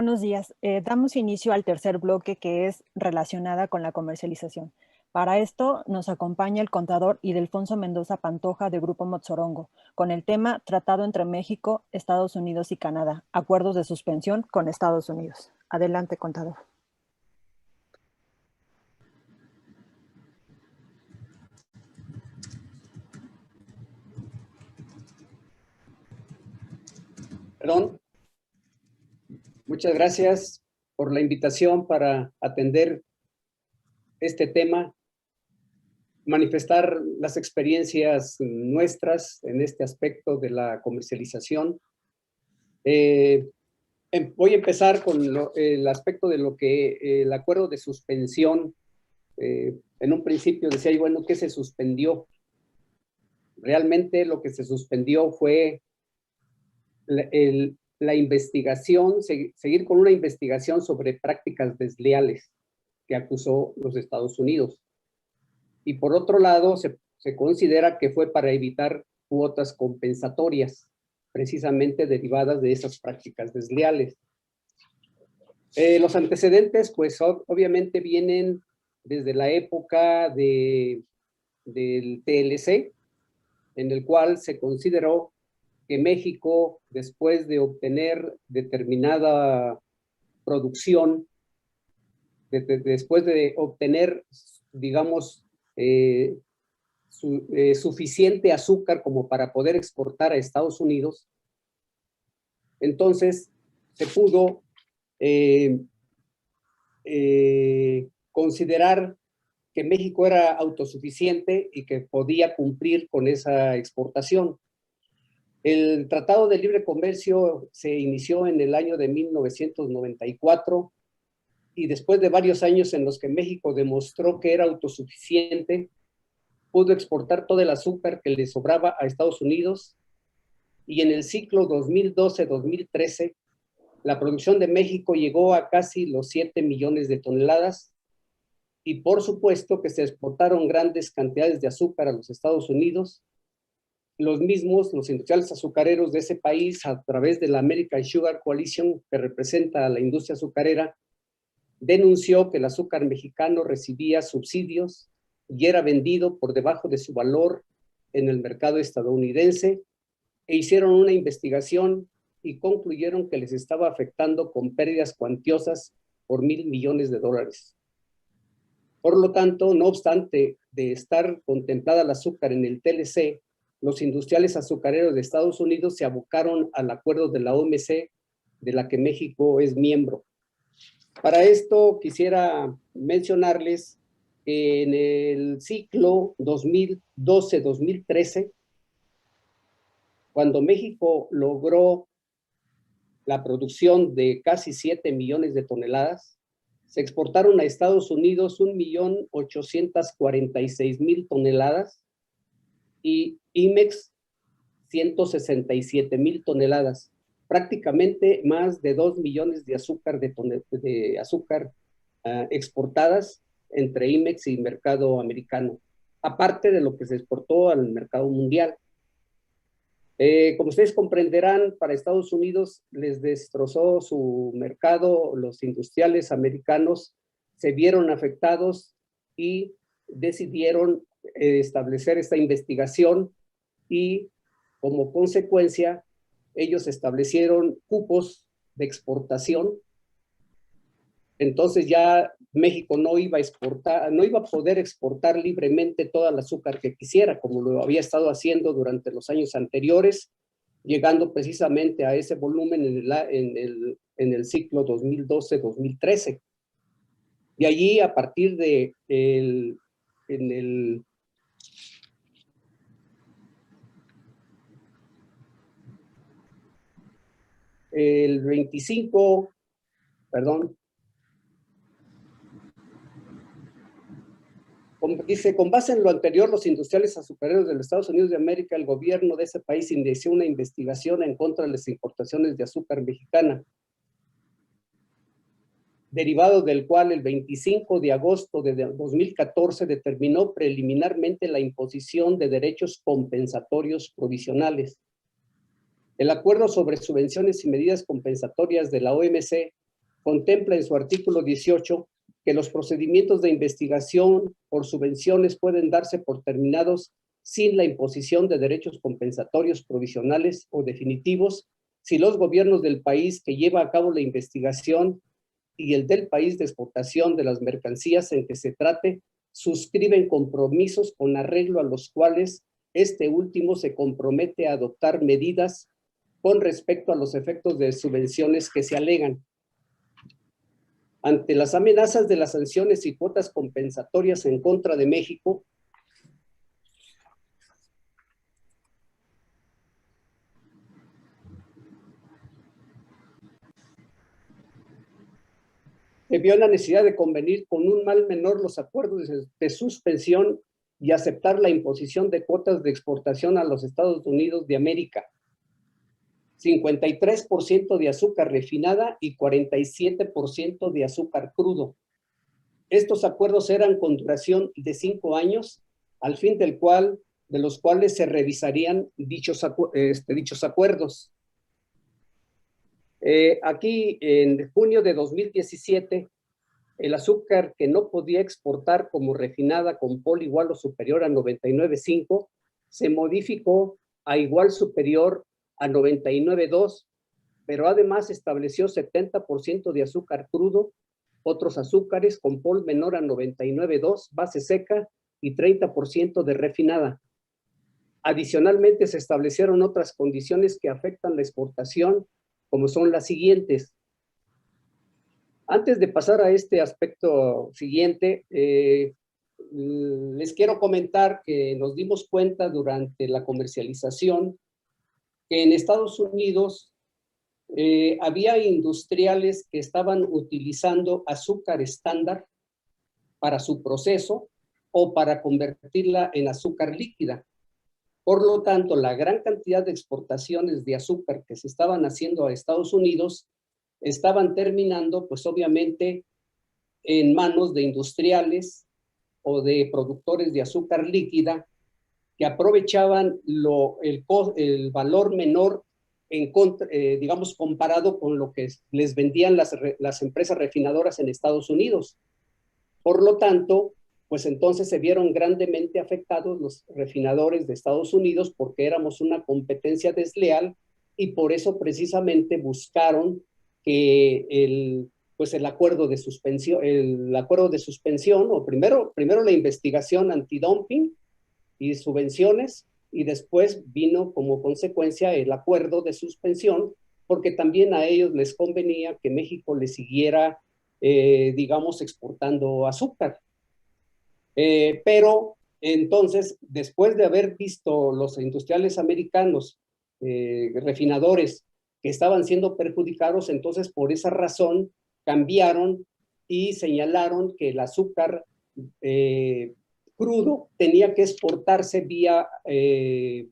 Buenos días. Damos inicio al tercer bloque que es relacionada con la comercialización. Para esto nos acompaña el contador Ildefonso Mendoza Pantoja de Grupo Motzorongo, con el tema Tratado entre México, Estados Unidos y Canadá, acuerdos de suspensión con Estados Unidos. Adelante, contador. Perdón. Muchas gracias por la invitación para atender este tema, manifestar las experiencias nuestras en este aspecto de la comercialización. Voy a empezar con el aspecto de lo que el acuerdo de suspensión, en un principio decía, y bueno, ¿qué se suspendió? Realmente lo que se suspendió fue la investigación, seguir con una investigación sobre prácticas desleales que acusó los Estados Unidos. Y por otro lado, se considera que fue para evitar cuotas compensatorias, precisamente derivadas de esas prácticas desleales. Los antecedentes, pues obviamente vienen desde la época del TLC, en el cual se consideró que México, después de obtener determinada producción, después de obtener, digamos, suficiente azúcar como para poder exportar a Estados Unidos, entonces se pudo considerar que México era autosuficiente y que podía cumplir con esa exportación. El Tratado de Libre Comercio se inició en el año de 1994 y después de varios años en los que México demostró que era autosuficiente, pudo exportar todo el azúcar que le sobraba a Estados Unidos, y en el ciclo 2012-2013 la producción de México llegó a casi los 7 millones de toneladas, y por supuesto que se exportaron grandes cantidades de azúcar a los Estados Unidos. Los industriales azucareros de ese país, a través de la American Sugar Coalition, que representa a la industria azucarera, denunció que el azúcar mexicano recibía subsidios y era vendido por debajo de su valor en el mercado estadounidense, e hicieron una investigación y concluyeron que les estaba afectando con pérdidas cuantiosas por $1,000 millones. Por lo tanto, no obstante de estar contemplada el azúcar en el TLC, los industriales azucareros de Estados Unidos se abocaron al acuerdo de la OMC, de la que México es miembro. Para esto quisiera mencionarles que en el ciclo 2012-2013, cuando México logró la producción de casi 7 millones de toneladas, se exportaron a Estados Unidos 1,846,000 toneladas y IMEX 167,000 toneladas, prácticamente más de 2 millones de azúcar, exportadas entre IMEX y mercado americano, aparte de lo que se exportó al mercado mundial. Como ustedes comprenderán, para Estados Unidos les destrozó su mercado, los industriales americanos se vieron afectados y decidieron establecer esta investigación, y como consecuencia ellos establecieron cupos de exportación. Entonces ya México no iba a poder exportar libremente toda el azúcar que quisiera, como lo había estado haciendo durante los años anteriores, llegando precisamente a ese volumen en el ciclo 2012-2013. De allí, a partir de el 25, perdón, dice, con base en lo anterior, los industriales azucareros de los Estados Unidos de América, el gobierno de ese país inició una investigación en contra de las importaciones de azúcar mexicana, derivado del cual el 25 de agosto de 2014 determinó preliminarmente la imposición de derechos compensatorios provisionales. El acuerdo sobre subvenciones y medidas compensatorias de la OMC contempla en su artículo 18 que los procedimientos de investigación por subvenciones pueden darse por terminados sin la imposición de derechos compensatorios provisionales o definitivos si los gobiernos del país que lleva a cabo la investigación y el del país de exportación de las mercancías en que se trate suscriben compromisos con arreglo a los cuales este último se compromete a adoptar medidas con respecto a los efectos de subvenciones que se alegan. Ante las amenazas de las sanciones y cuotas compensatorias en contra de México, se vio la necesidad de convenir con un mal menor los acuerdos de suspensión y aceptar la imposición de cuotas de exportación a los Estados Unidos de América. 53% de azúcar refinada y 47% de azúcar crudo. Estos acuerdos eran con duración de 5 años, al fin de los cuales se revisarían dichos acuerdos. Aquí, en junio de 2017, el azúcar que no podía exportar como refinada con POL igual o superior a 99.5 se modificó a igual superior a 99.2, pero además estableció 70% de azúcar crudo, otros azúcares con POL menor a 99.2, base seca y 30% de refinada. Adicionalmente, se establecieron otras condiciones que afectan la exportación, como son las siguientes. Antes de pasar a este aspecto siguiente, les quiero comentar que nos dimos cuenta durante la comercialización que en Estados Unidos había industriales que estaban utilizando azúcar estándar para su proceso o para convertirla en azúcar líquida. Por lo tanto, la gran cantidad de exportaciones de azúcar que se estaban haciendo a Estados Unidos estaban terminando, pues obviamente, en manos de industriales o de productores de azúcar líquida que aprovechaban el valor menor digamos, comparado con lo que les vendían las empresas refinadoras en Estados Unidos. Por lo tanto, pues entonces se vieron grandemente afectados los refinadores de Estados Unidos porque éramos una competencia desleal y por eso precisamente buscaron que el acuerdo de suspensión, o primero la investigación antidumping y subvenciones, y después vino como consecuencia el acuerdo de suspensión, porque también a ellos les convenía que México les siguiera, digamos, exportando azúcar. Pero entonces, después de haber visto los industriales americanos, refinadores, que estaban siendo perjudicados, entonces por esa razón cambiaron y señalaron que el azúcar crudo tenía que exportarse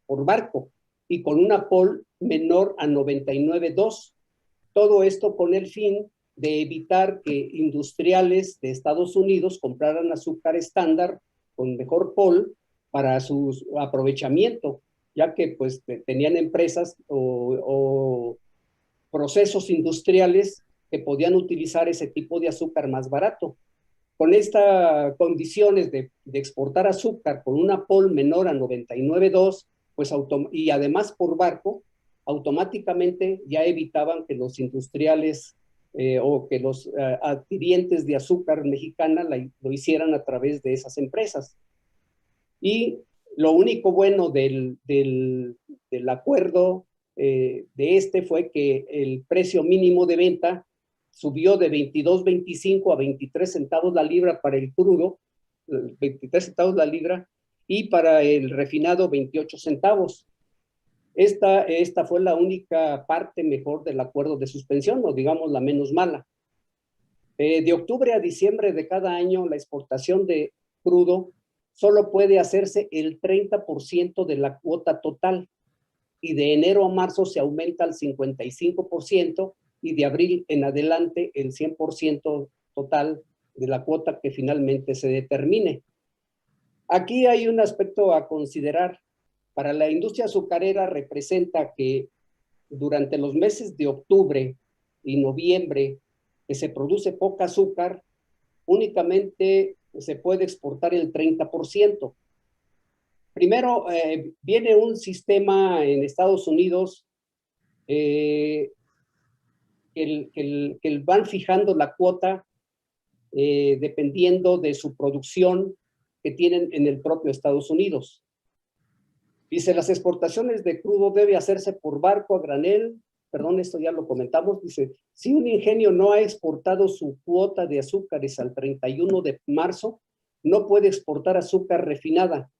por barco y con una POL menor a 99.2. Todo esto con el fin de evitar que industriales de Estados Unidos compraran azúcar estándar con mejor POL para su aprovechamiento, ya que pues tenían empresas o procesos industriales que podían utilizar ese tipo de azúcar más barato. Con estas condiciones de exportar azúcar con una POL menor a 99.2, pues y además por barco, automáticamente ya evitaban que los industriales o que los adquirientes de azúcar mexicana lo hicieran a través de esas empresas. Y lo único bueno del acuerdo fue que el precio mínimo de venta subió de 22.25 a 23 centavos la libra para el crudo, 23 centavos la libra, y para el refinado 28 centavos. Esta fue la única parte mejor del acuerdo de suspensión, o digamos la menos mala. De octubre a diciembre de cada año, la exportación de crudo solo puede hacerse el 30% de la cuota total, y de enero a marzo se aumenta al 55%, y de abril en adelante el 100% total de la cuota que finalmente se determine. Aquí hay un aspecto a considerar. Para la industria azucarera representa que durante los meses de octubre y noviembre que se produce poca azúcar, únicamente se puede exportar el 30%. Primero, viene un sistema en Estados Unidos que van fijando la cuota dependiendo de su producción que tienen en el propio Estados Unidos. Dice, las exportaciones de crudo debe hacerse por barco a granel. Perdón, esto ya lo comentamos. Dice, si un ingenio no ha exportado su cuota de azúcares al 31 de marzo, no puede exportar azúcar refinada.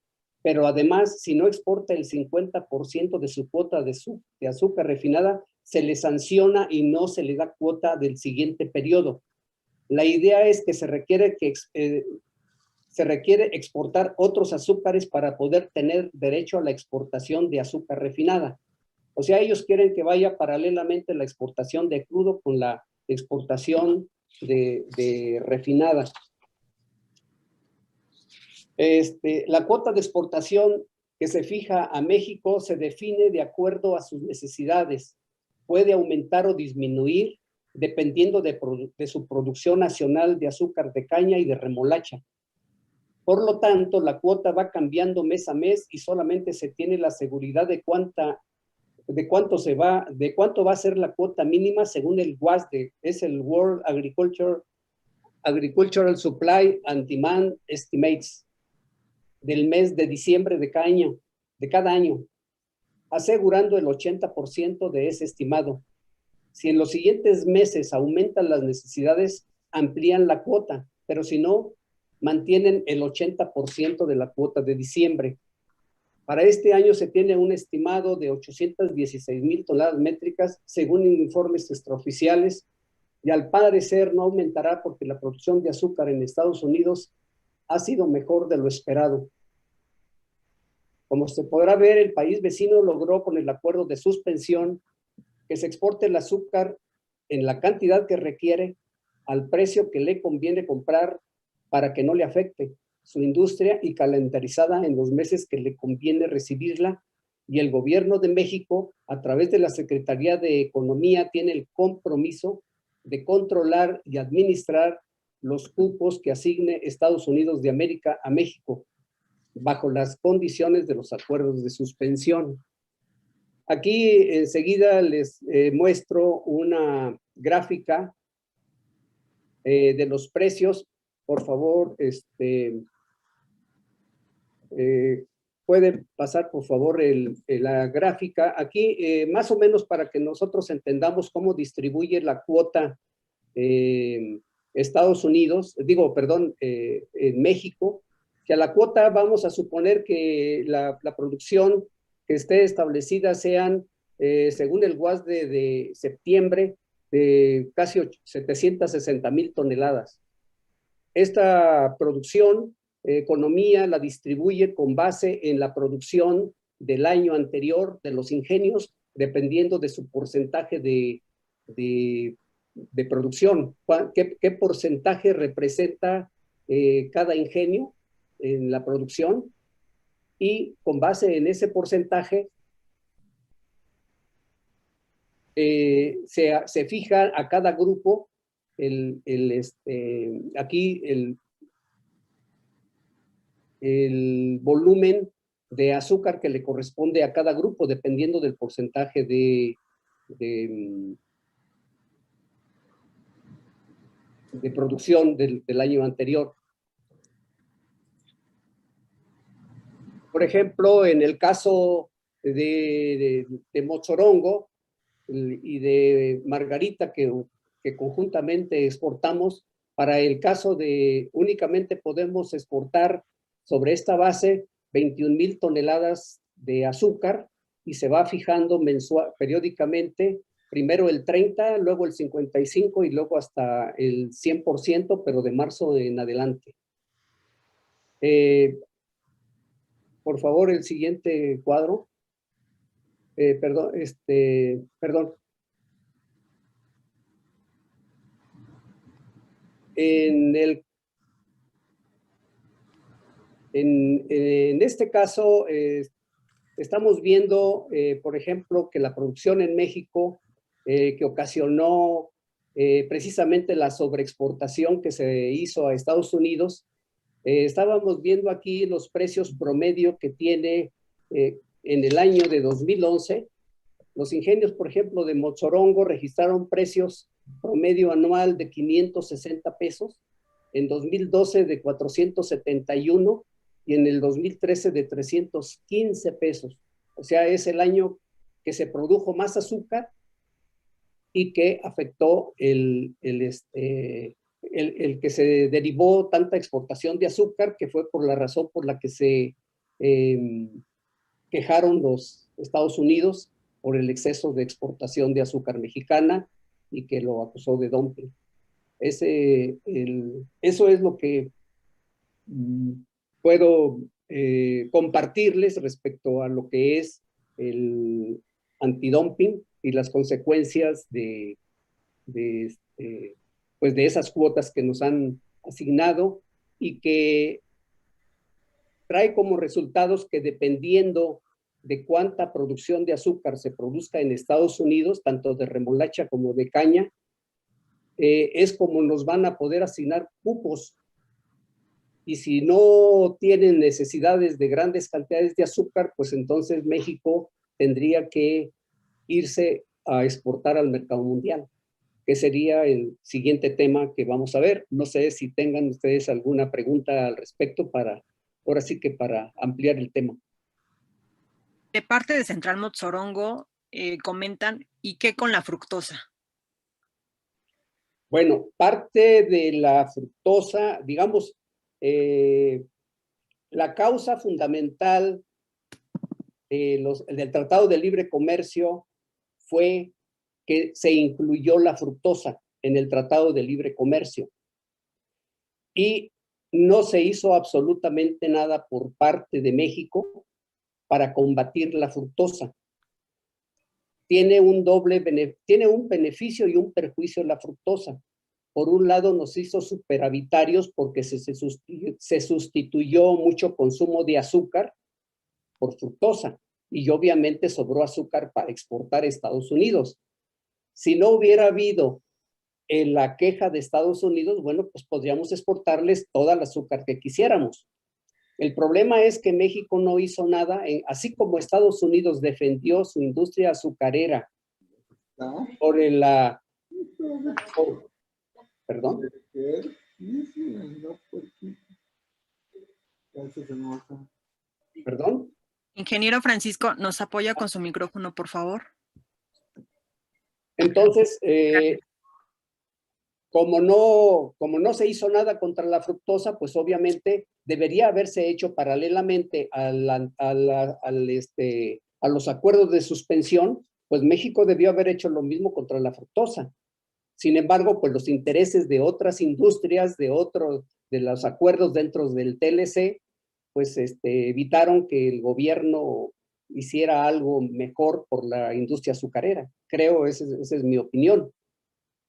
Pero además, si no exporta el 50% de su cuota de azúcar refinada, se le sanciona y no se le da cuota del siguiente periodo. La idea es que se requiere exportar otros azúcares para poder tener derecho a la exportación de azúcar refinada. O sea, ellos quieren que vaya paralelamente la exportación de crudo con la exportación de refinada. La cuota de exportación que se fija a México se define de acuerdo a sus necesidades. Puede aumentar o disminuir dependiendo de su producción nacional de azúcar de caña y de remolacha. Por lo tanto, la cuota va cambiando mes a mes y solamente se tiene la seguridad de cuánto va a ser la cuota mínima según el WASDE, es el World Agricultural Supply and Demand Estimates, del mes de diciembre de cada año, asegurando el 80% de ese estimado. Si en los siguientes meses aumentan las necesidades, amplían la cuota, pero si no, mantienen el 80% de la cuota de diciembre. Para este año se tiene un estimado de 816,000 toneladas métricas, según informes extraoficiales, y al parecer no aumentará porque la producción de azúcar en Estados Unidos ha sido mejor de lo esperado. Como se podrá ver, el país vecino logró con el acuerdo de suspensión que se exporte el azúcar en la cantidad que requiere al precio que le conviene comprar para que no le afecte su industria y calendarizada en los meses que le conviene recibirla. Y el gobierno de México, a través de la Secretaría de Economía, tiene el compromiso de controlar y administrar los cupos que asigne Estados Unidos de América a México, bajo las condiciones de los acuerdos de suspensión. Aquí enseguida les muestro una gráfica de los precios. Por favor, puede pasar por favor la gráfica. Aquí, más o menos para que nosotros entendamos cómo distribuye la cuota Estados Unidos, en México, que a la cuota vamos a suponer que la producción que esté establecida sean, según el WASDE de septiembre, de casi 760,000 toneladas. Esta producción, economía la distribuye con base en la producción del año anterior de los ingenios, dependiendo de su porcentaje de producción. ¿Qué porcentaje representa cada ingenio en la producción? Y con base en ese porcentaje se fija a cada grupo aquí el volumen de azúcar que le corresponde a cada grupo, dependiendo del porcentaje de producción del año anterior. Por ejemplo, en el caso de Motzorongo y de Margarita, que conjuntamente exportamos, para el caso de únicamente podemos exportar sobre esta base 21,000 toneladas de azúcar y se va fijando periódicamente, primero el 30, luego el 55 y luego hasta el 100%, pero de marzo en adelante. Por favor, el siguiente cuadro. Perdón. En este caso, estamos viendo, por ejemplo, que la producción en México que ocasionó precisamente la sobreexportación que se hizo a Estados Unidos, estábamos viendo aquí los precios promedio que tiene en el año de 2011. Los ingenios, por ejemplo, de Motzorongo registraron precios promedio anual de 560 pesos, en 2012 de 471 y en el 2013 de 315 pesos. O sea, es el año que se produjo más azúcar y que afectó el que se derivó tanta exportación de azúcar, que fue por la razón por la que se quejaron los Estados Unidos por el exceso de exportación de azúcar mexicana y que lo acusó de dumping. Eso es lo que puedo compartirles respecto a lo que es el antidumping y las consecuencias pues de esas cuotas que nos han asignado y que trae como resultados que dependiendo de cuánta producción de azúcar se produzca en Estados Unidos, tanto de remolacha como de caña, es como nos van a poder asignar cupos. Y si no tienen necesidades de grandes cantidades de azúcar, pues entonces México tendría que irse a exportar al mercado mundial, que sería el siguiente tema que vamos a ver. No sé si tengan ustedes alguna pregunta al respecto ahora sí que para ampliar el tema. De parte de Central Motzorongo comentan, ¿y qué con la fructosa? Bueno, parte de la fructosa, digamos, la causa fundamental del Tratado de Libre Comercio fue que se incluyó la fructosa en el Tratado de Libre Comercio. Y no se hizo absolutamente nada por parte de México para combatir la fructosa. Tiene un beneficio y un perjuicio la fructosa. Por un lado nos hizo superavitarios porque se sustituyó mucho consumo de azúcar por fructosa y obviamente sobró azúcar para exportar a Estados Unidos. Si no hubiera habido la queja de Estados Unidos, bueno, pues podríamos exportarles toda el azúcar que quisiéramos. El problema es que México no hizo nada, así como Estados Unidos defendió su industria azucarera perdón. ¿Perdón? Ingeniero Francisco, ¿nos apoya con su micrófono, por favor? Entonces, como no se hizo nada contra la fructosa, pues obviamente debería haberse hecho paralelamente a los acuerdos de suspensión, pues México debió haber hecho lo mismo contra la fructosa. Sin embargo, pues los intereses de otras industrias, de los acuerdos dentro del TLC, pues evitaron que el gobierno hiciera algo mejor por la industria azucarera. Creo, esa es mi opinión.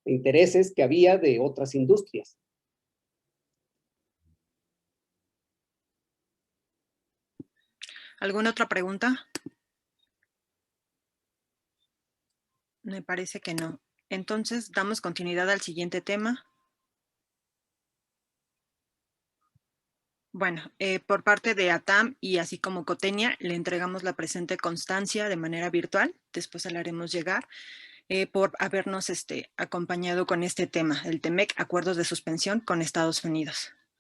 Intereses que había de otras industrias. ¿Alguna otra pregunta? Me parece que no. Entonces, damos continuidad al siguiente tema. Bueno, por parte de ATAM y así como Cotenia, le entregamos la presente constancia de manera virtual. Después se la haremos llegar por habernos acompañado con este tema, el TEMEC, Acuerdos de Suspensión con Estados Unidos.